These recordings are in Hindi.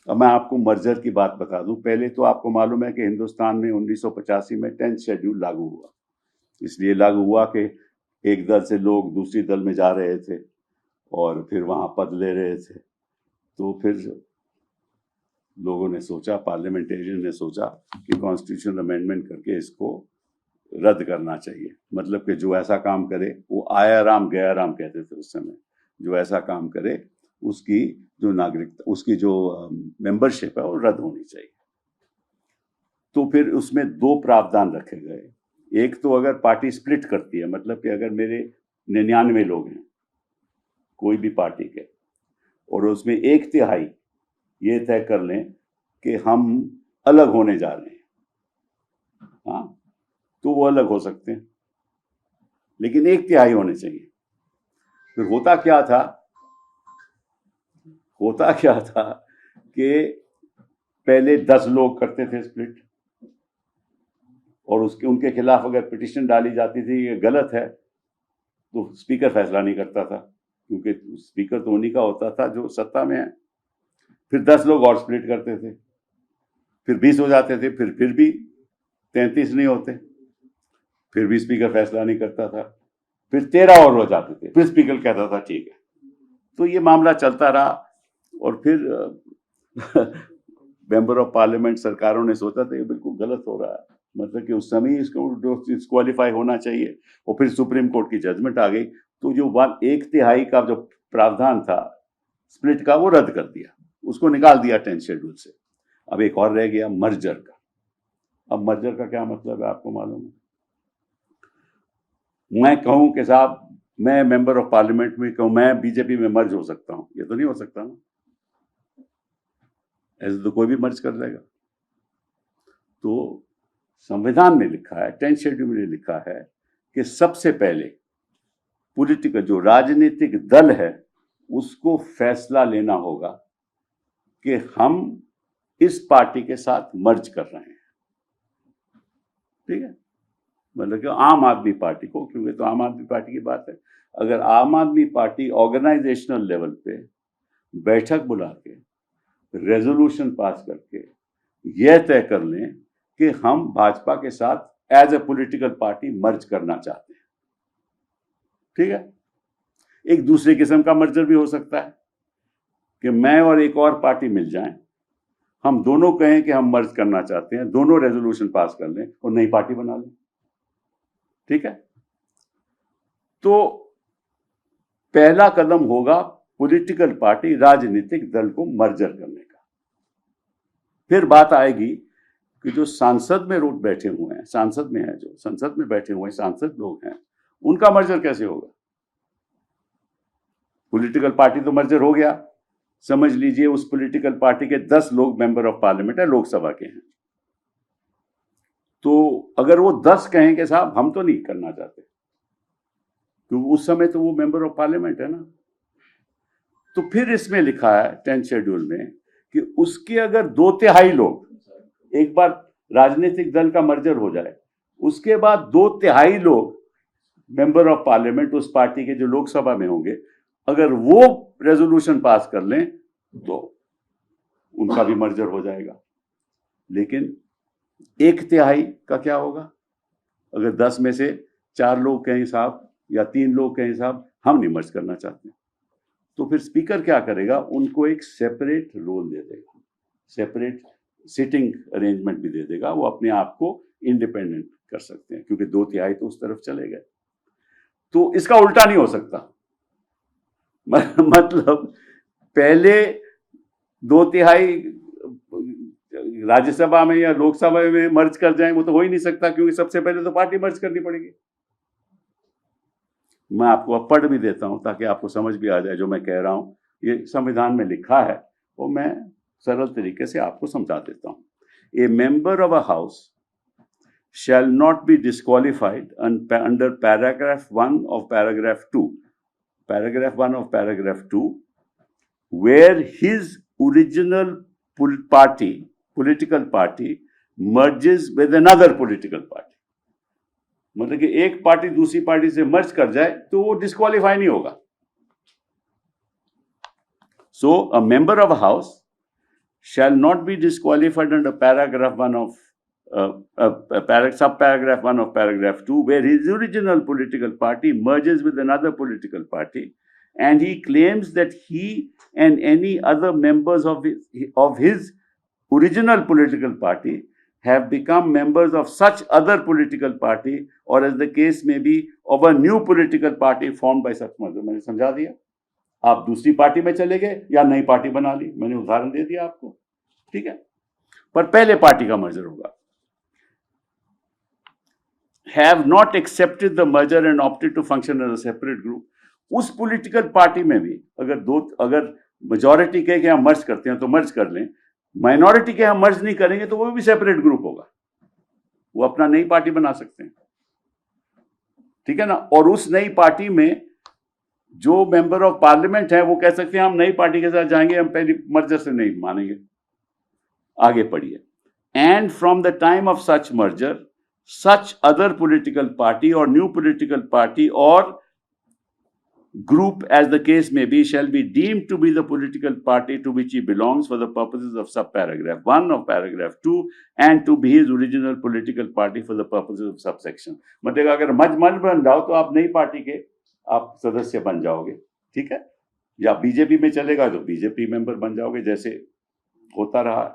अब मैं आपको मर्जर की बात बता दूं। पहले तो आपको मालूम है कि हिंदुस्तान में 1985 में 10th शेड्यूल लागू हुआ। इसलिए लागू हुआ कि एक दल से लोग दूसरी दल में जा रहे थे और फिर वहां पद ले रहे थे। तो फिर लोगों ने सोचा, पार्लियामेंटेरियन ने सोचा कि कॉन्स्टिट्यूशन अमेंडमेंट करके इसको रद्द करना चाहिए। मतलब कि जो ऐसा काम करे, वो आया राम गया राम कहते थे उस समय, जो ऐसा काम करे उसकी जो नागरिकता, उसकी जो मेंबरशिप है वो रद्द होनी चाहिए। तो फिर उसमें दो प्रावधान रखे गए। एक तो अगर पार्टी स्प्लिट करती है, मतलब कि अगर मेरे 99 लोग हैं कोई भी पार्टी के, और उसमें 1/3 ये तय कर लें कि हम अलग होने जा रहे हैं, हाँ, तो वो अलग हो सकते हैं, लेकिन 1/3 होने चाहिए। फिर होता क्या था कि पहले 10 लोग करते थे स्प्लिट, और उसके उनके खिलाफ अगर पिटिशन डाली जाती थी ये गलत है, तो स्पीकर फैसला नहीं करता था, क्योंकि स्पीकर तो उन्हीं का होता था जो सत्ता में है। फिर 10 लोग और स्प्लिट करते थे, फिर 20 हो जाते थे, फिर भी 33 नहीं होते, फिर भी स्पीकर फैसला नहीं करता था। फिर 13 और हो जाते थे, फिर स्पीकर कहता था ठीक है। तो ये मामला चलता रहा, और फिर मेंबर ऑफ पार्लियामेंट सरकारों ने सोचा था ये बिल्कुल गलत हो रहा है, मतलब कि उस समय इसको डिस्क्वालीफाई होना चाहिए, और फिर सुप्रीम कोर्ट की जजमेंट आ गई। तो जो 1/3 का जो प्रावधान था स्प्लिट का, वो रद्द कर दिया, उसको निकाल दिया 10th शेड्यूल से। अब एक और रह गया मर्जर का। अब मर्जर का क्या मतलब है आपको मालूम है? मैं कहूं कि साहब, मैं मेंबर ऑफ पार्लियामेंट में कहूं मैं बीजेपी में मर्ज हो सकता हूं, ये तो नहीं हो सकता ना, ऐसे तो कोई भी मर्ज कर लेगा। तो संविधान में लिखा है, 10th शेड्यूल में लिखा है कि सबसे पहले पॉलिटिकल जो राजनीतिक दल है उसको फैसला लेना होगा कि हम इस पार्टी के साथ मर्ज कर रहे हैं। ठीक है, मतलब कि आम आदमी पार्टी को, क्योंकि तो आम आदमी पार्टी की बात है, अगर आम आदमी पार्टी ऑर्गेनाइजेशनल लेवल पे बैठक बुला के रेजोल्यूशन पास करके यह तय कर लें कि हम भाजपा के साथ as a political party merge करना चाहते हैं, ठीक है, एक दूसरे किस्म का मर्जर भी हो सकता है कि मैं और एक और पार्टी मिल जाएं, हम दोनों कहें कि हम मर्ज करना चाहते हैं, दोनों रेजोल्यूशन पास कर लें और नई पार्टी बना लें। ठीक है, तो पहला कदम होगा पॉलिटिकल पार्टी राजनीतिक दल को मर्जर करने का। फिर बात आएगी कि जो सांसद में रोड बैठे हुए हैं, सांसद में है, जो संसद में बैठे हुए सांसद लोग हैं, उनका मर्जर कैसे होगा? पॉलिटिकल पार्टी तो मर्जर हो गया, समझ लीजिए उस पॉलिटिकल पार्टी के 10 लोग मेंबर ऑफ पार्लियामेंट है, लोकसभा के हैं। तो अगर वो 10 कहें कि साहब हम तो नहीं करना चाहते, क्योंकि उस समय तो वो मेंबर ऑफ पार्लियामेंट है ना, तो फिर इसमें लिखा है 10th शेड्यूल में कि उसके अगर 2/3 लोग, एक बार राजनीतिक दल का मर्जर हो जाए उसके बाद 2/3 लोग मेंबर ऑफ पार्लियामेंट उस पार्टी के जो लोकसभा में होंगे, अगर वो रेजोल्यूशन पास कर लें तो उनका भी मर्जर हो जाएगा। लेकिन 1/3 का क्या होगा? अगर 10 में से 4 लोग कहें साहब, या 3 लोग कहें साहब हम नहीं मर्ज करना चाहते, तो फिर स्पीकर क्या करेगा? उनको एक सेपरेट रोल दे देगा, सेपरेट सिटिंग अरेंजमेंट भी दे देगा, वो अपने आप को इंडिपेंडेंट कर सकते हैं, क्योंकि 2/3 तो उस तरफ चले गए। तो इसका उल्टा नहीं हो सकता, मतलब पहले 2/3 राज्यसभा में या लोकसभा में मर्ज कर जाए, वो तो हो ही नहीं सकता, क्योंकि सबसे पहले तो पार्टी मर्ज करनी पड़ेगी। मैं आपको अब पढ़ भी देता हूं ताकि आपको समझ भी आ जाए जो मैं कह रहा हूं, ये संविधान में लिखा है, वो मैं सरल तरीके से आपको समझा देता हूं। ए member of a house shall not be disqualified under paragraph 1 of paragraph 2, paragraph 1 of paragraph 2, where his original political party merges with another political party। मतलब कि एक पार्टी दूसरी पार्टी से मर्ज कर जाए तो वो डिस्क्वालीफाई नहीं होगा। So a member of house shall not be disqualified under paragraph 1 of subparagraph 1 of paragraph 2, where his original political party merges with another political party, and he claims that he and any other members of his original political party have become members of such other political party, or as the case may be, of a new political party formed by such merger. मैंने समझा दिया, आप दूसरी पार्टी में चले गए या नई पार्टी बना ली, मैंने उदाहरण दे दिया आपको, ठीक है। पर पहले पार्टी का मर्जर होगा। Have not accepted the merger and opted to function as a separate group, उस पॉलिटिकल पार्टी में भी अगर मेजॉरिटी कहे कि हम मर्ज करते हैं तो मर्ज कर लें, माइनॉरिटी के हम मर्ज नहीं करेंगे तो वो भी सेपरेट ग्रुप होगा, वो अपना नई पार्टी बना सकते हैं, ठीक है ना। और उस नई पार्टी में जो मेंबर ऑफ पार्लियामेंट है वो कह सकते हैं हम नई पार्टी के साथ जाएंगे, हम पहली मर्जर से नहीं मानेंगे। आगे पढ़िए, and from the time of such merger such other political party or new political party or group, as the case may be, shall be deemed to be the political party to which he belongs for the purposes of subparagraph 1 of paragraph 2 and to be his original political party for the purposes of subsection। मतलब अगर मज बन जाओ तो आप नई पार्टी के आप सदस्य बन जाओगे, ठीक है, या बीजेपी में चलेगा तो बीजेपी मेंबर बन जाओगे, जैसे होता रहा।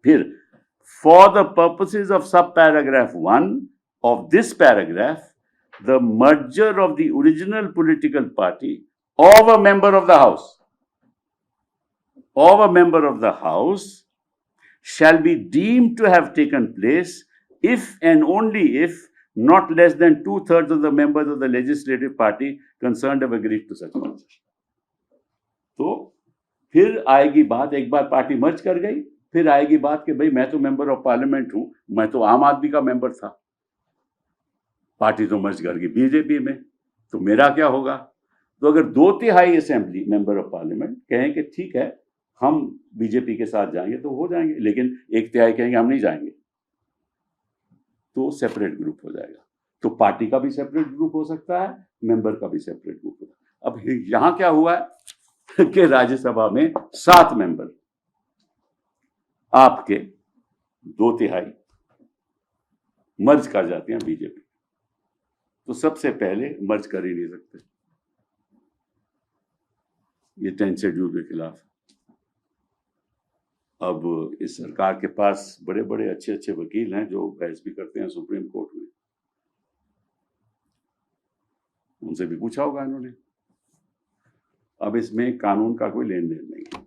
फिर for the purposes of subparagraph 1 of this paragraph, the merger of the original political party of a member of the house shall be deemed to have taken place if and only if not less than 2/3 of the members of the legislative party concerned have agreed to such merger। तो फिर आएगी बात, एक बार पार्टी मर्ज कर गई, फिर आएगी बात कि भाई मैं तो मेंबर ऑफ पार्लियामेंट हूं, मैं तो आम आदमी का मेंबर था, पार्टी तो मर्ज कर गई बीजेपी में, तो मेरा क्या होगा। तो अगर 2/3 असेंबली मेंबर ऑफ पार्लियामेंट कहें कि ठीक है हम बीजेपी के साथ जाएंगे तो हो जाएंगे, लेकिन 1/3 कहेंगे हम नहीं जाएंगे, तो सेपरेट ग्रुप हो जाएगा। तो पार्टी का भी सेपरेट ग्रुप हो सकता है, मेंबर का भी सेपरेट ग्रुप हो सकता है। अब यहां क्या हुआ है कि राज्यसभा में 7 मेंबर आपके 2/3 मर्ज कर जाते हैं बीजेपी, तो सबसे पहले मर्ज कर ही नहीं सकते, ये 10 शेड्यूल के खिलाफ। अब इस सरकार के पास बड़े बड़े अच्छे अच्छे वकील हैं जो बहस भी करते हैं सुप्रीम कोर्ट में, उनसे भी पूछा होगा इन्होंने। अब इसमें कानून का कोई लेन देन नहीं है,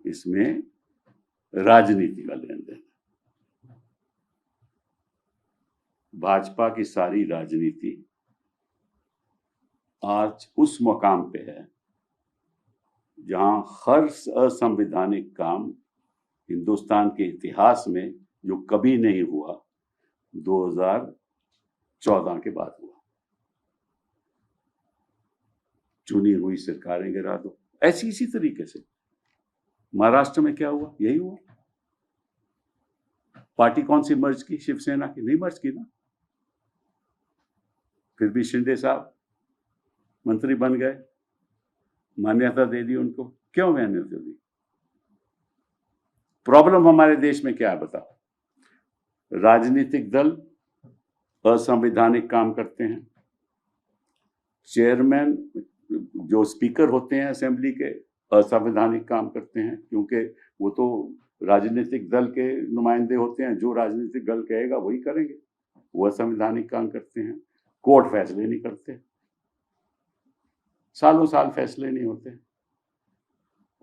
इसमें राजनीति का लेन देन। भाजपा की सारी राजनीति आज उस मकाम पे है जहां हर असंवैधानिक काम हिंदुस्तान के इतिहास में जो कभी नहीं हुआ 2014 के बाद हुआ। चुनी हुई सरकारें गिरा दो, ऐसी इसी तरीके से महाराष्ट्र में क्या हुआ, यही हुआ। पार्टी कौन सी मर्ज की, शिवसेना की नहीं मर्ज की ना, फिर भी शिंदे साहब मंत्री बन गए, मान्यता दे दी उनको। क्यों मान्यता दी? प्रॉब्लम हमारे देश में क्या है बताओ, राजनीतिक दल असंवैधानिक काम करते हैं, चेयरमैन जो स्पीकर होते हैं असेंबली के असंवैधानिक काम करते हैं, क्योंकि वो तो राजनीतिक दल के नुमाइंदे होते हैं, जो राजनीतिक दल कहेगा वही करेंगे, वो असंवैधानिक काम करते हैं। कोर्ट फैसले नहीं करते, सालों साल फैसले नहीं होते,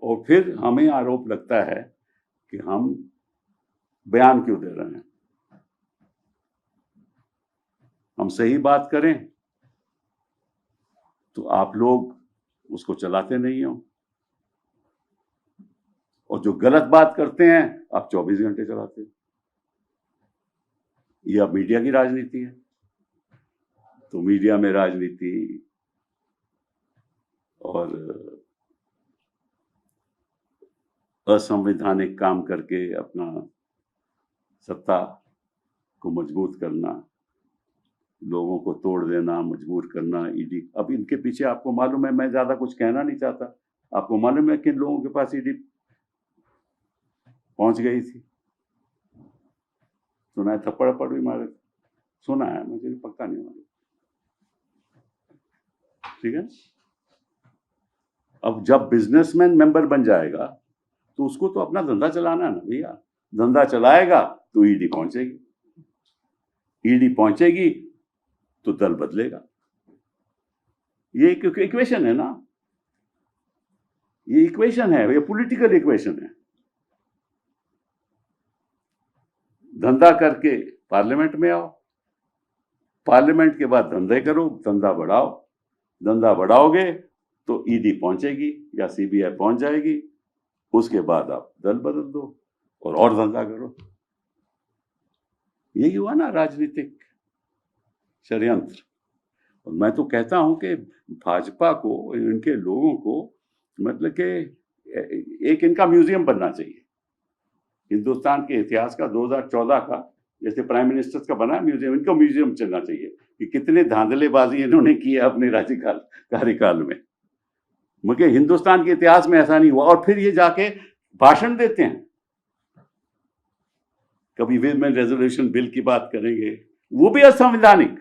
और फिर हमें आरोप लगता है कि हम बयान क्यों दे रहे हैं। हम सही बात करें तो आप लोग उसको चलाते नहीं हो, और जो गलत बात करते हैं आप 24 घंटे चलाते हो। यह अब मीडिया की राजनीति है, तो मीडिया में राजनीति और असंवैधानिक काम करके अपना सत्ता को मजबूत करना, लोगों को तोड़ देना, मजबूर करना, ईडी। अब इनके पीछे आपको मालूम है, मैं ज्यादा कुछ कहना नहीं चाहता, आपको मालूम है किन लोगों के पास ईडी पहुंच गई थी। सुना है थप्पड़ वप्पड़ भी मारे, सुना है, मुझे पक्का नहीं मालूम। ठीक है। अब जब बिजनेसमैन मेंबर बन जाएगा तो उसको तो अपना धंधा चलाना है ना भैया। धंधा चलाएगा तो ईडी पहुंचेगी, ईडी पहुंचेगी तो दल बदलेगा। ये एक इक्वेशन है ना, ये इक्वेशन है, ये पॉलिटिकल इक्वेशन है। धंधा करके पार्लियामेंट में आओ, पार्लियामेंट के बाद धंधे करो, धंधा बढ़ाओ, धंधा बढ़ाओगे तो ईडी पहुंचेगी या सीबीआई पहुंच जाएगी, उसके बाद आप दल बदल दो और धंधा करो। यही हुआ ना राजनीतिक षड्यंत्र। और मैं तो कहता हूं कि भाजपा को, इनके लोगों को, मतलब कि एक इनका म्यूजियम बनना चाहिए हिंदुस्तान के इतिहास का, 2014 का, जैसे प्राइम मिनिस्टर का बना म्यूजियम, इनको म्यूजियम चलना चाहिए कि कितने धांधलेबाजी इन्होंने की है अपने कार्यकाल में। मगर हिंदुस्तान के इतिहास में ऐसा नहीं हुआ। और फिर ये जाके भाषण देते हैं, कभी विमेन रेजोल्यूशन बिल की बात करेंगे, वो भी असंवैधानिक।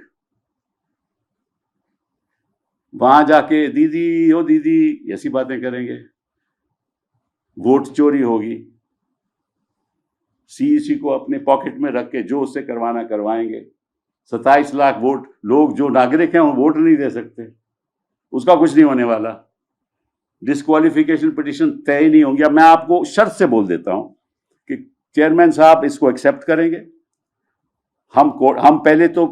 वहां जाके दीदी ओ दीदी ऐसी बातें करेंगे, वोट चोरी होगी, सीईसी को अपने पॉकेट में रख के जो उससे करवाना करवाएंगे। 27 लाख वोट लोग जो नागरिक हैं वो वोट नहीं दे सकते, उसका कुछ नहीं होने वाला। डिस्क्वालिफिकेशन पिटीशन तय नहीं होंगी। अब मैं आपको शर्त से बोल देता हूं कि चेयरमैन साहब इसको एक्सेप्ट करेंगे। हम पहले तो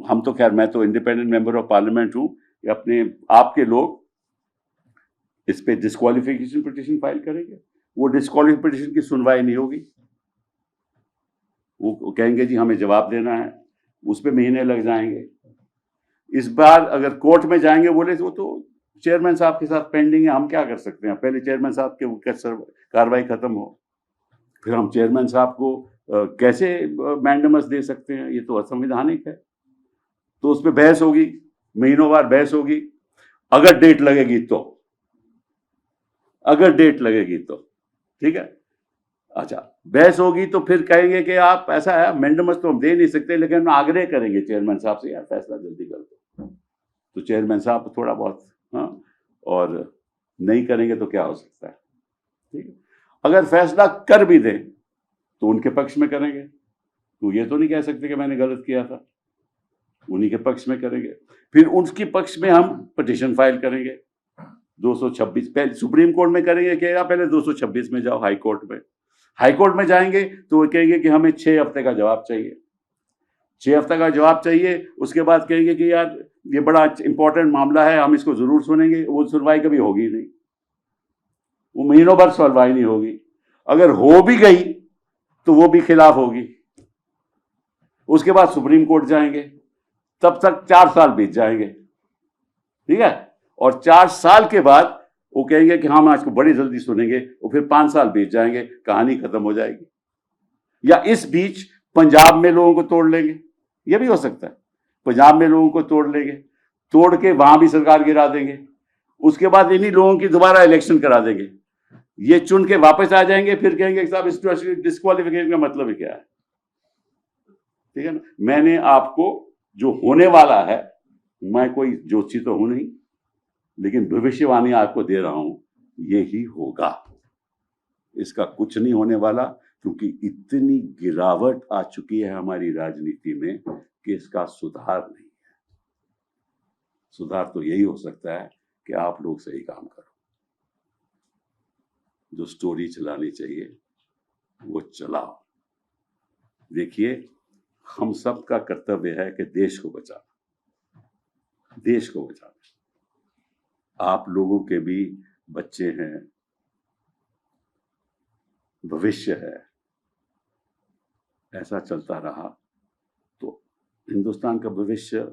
हम तो खैर, मैं तो इंडिपेंडेंट मेंबर ऑफ पार्लियामेंट हूं, अपने आपके लोग इस पे डिस्क्वालिफिकेशन पिटीशन फाइल करेंगे। वो डिस्क्वालिफिकेशन पिटीशन की सुनवाई नहीं होगी, वो कहेंगे जी हमें जवाब देना है, उस पे महीने लग जाएंगे। इस बार अगर कोर्ट में जाएंगे, बोले वो तो चेयरमैन साहब के साथ पेंडिंग है, हम क्या कर सकते हैं, पहले चेयरमैन साहब के कार्रवाई खत्म हो, फिर हम चेयरमैन साहब को कैसे मैंडेमस दे सकते हैं, ये तो असंवैधानिक है। तो उस पर बहस होगी, महीनों बार बहस होगी। अगर डेट लगेगी तो, अगर डेट लगेगी तो ठीक है। अच्छा, बहस होगी तो फिर कहेंगे कि आप ऐसा है, मैंडेमस तो हम दे नहीं सकते, लेकिन हम आग्रह करेंगे चेयरमैन साहब से, यार फैसला जल्दी कर दो। तो चेयरमैन साहब थोड़ा बहुत हाँ, और नहीं करेंगे तो क्या हो सकता है, ठीक है। अगर फैसला कर भी दें तो उनके पक्ष में करेंगे, तो ये तो नहीं कह सकते कि मैंने गलत किया था, उन्हीं के पक्ष में करेंगे। फिर उनके पक्ष में हम पिटीशन फाइल करेंगे 226, पहले सुप्रीम कोर्ट में करेंगे कि या पहले 226 में जाओ हाई कोर्ट में। हाई कोर्ट में जाएंगे तो वो कहेंगे कि हमें 6 हफ्ते का जवाब चाहिए, 6 हफ्ते का जवाब चाहिए। उसके बाद कहेंगे कि यार ये बड़ा इंपॉर्टेंट मामला है, हम इसको जरूर सुनेंगे। वो सुनवाई कभी होगी नहीं, वो महीनों भर सुनवाई नहीं होगी। अगर हो भी गई तो वो भी खिलाफ होगी। उसके बाद सुप्रीम कोर्ट जाएंगे, तब तक 4 साल बीत जाएंगे, ठीक है। और 4 साल के बाद वो कहेंगे कि हम आज को बड़ी जल्दी सुनेंगे, और फिर 5 साल बीत जाएंगे, कहानी खत्म हो जाएगी। या इस बीच पंजाब में लोगों को तोड़ लेंगे, ये भी हो सकता है। पंजाब में लोगों को तोड़ लेंगे, तोड़ के वहां भी सरकार गिरा देंगे। उसके बाद इन्हीं लोगों की दोबारा इलेक्शन करा देंगे, ये चुन के वापस आ जाएंगे, फिर कहेंगे साहब इस डिस्क्वालिफिकेशन का मतलब क्या है, ठीक है ना। मैंने आपको जो होने वाला है, मैं कोई ज्योतिषी तो हूं नहीं, लेकिन भविष्यवाणी आपको दे रहा हूं, यही होगा। इसका कुछ नहीं होने वाला, क्योंकि इतनी गिरावट आ चुकी है हमारी राजनीति में कि इसका सुधार नहीं है। सुधार तो यही हो सकता है कि आप लोग सही काम करो, जो स्टोरी चलानी चाहिए वो चलाओ। देखिए, हम सब का कर्तव्य है कि देश को बचाना, देश को बचाना। आप लोगों के भी बच्चे हैं, भविष्य है। ऐसा चलता रहा तो हिंदुस्तान का भविष्य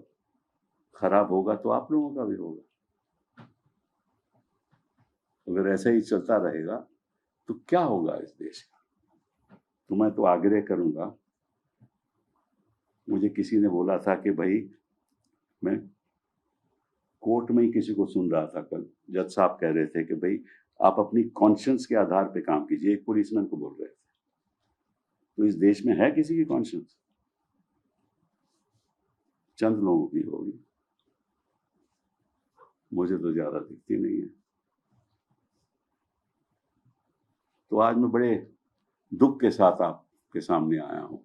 खराब होगा तो आप लोगों का भी होगा। अगर ऐसा ही चलता रहेगा तो क्या होगा इस देश का। तो मैं तो आग्रह करूंगा, मुझे किसी ने बोला था कि भाई, मैं कोर्ट में ही किसी को सुन रहा था कल, जज साहब कह रहे थे कि भाई आप अपनी कॉन्शियंस के आधार पे काम कीजिए। एक पुलिसमैन को बोल रहे थे। तो इस देश में है किसी की कॉन्शियंस? चंद लोगों की होगी, मुझे तो ज्यादा दिखती नहीं है। तो आज मैं बड़े दुख के साथ आपके सामने आया हूं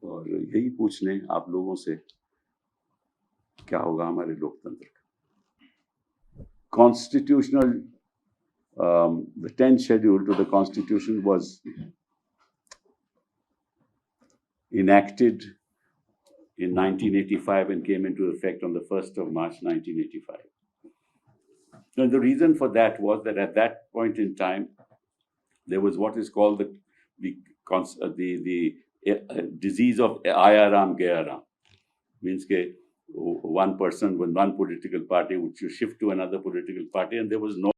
और यही पूछने आप लोगों से क्या होगा हमारे लोकतंत्र का। Constitutional the 10th schedule to the Constitution was enacted in 1985 and came into effect on the 1st of March 1985. And the reason for that was that at that point in time, there was what is called the disease of Ayaram Gayaram. Means that one person with one political party would shift to another political party, and there was no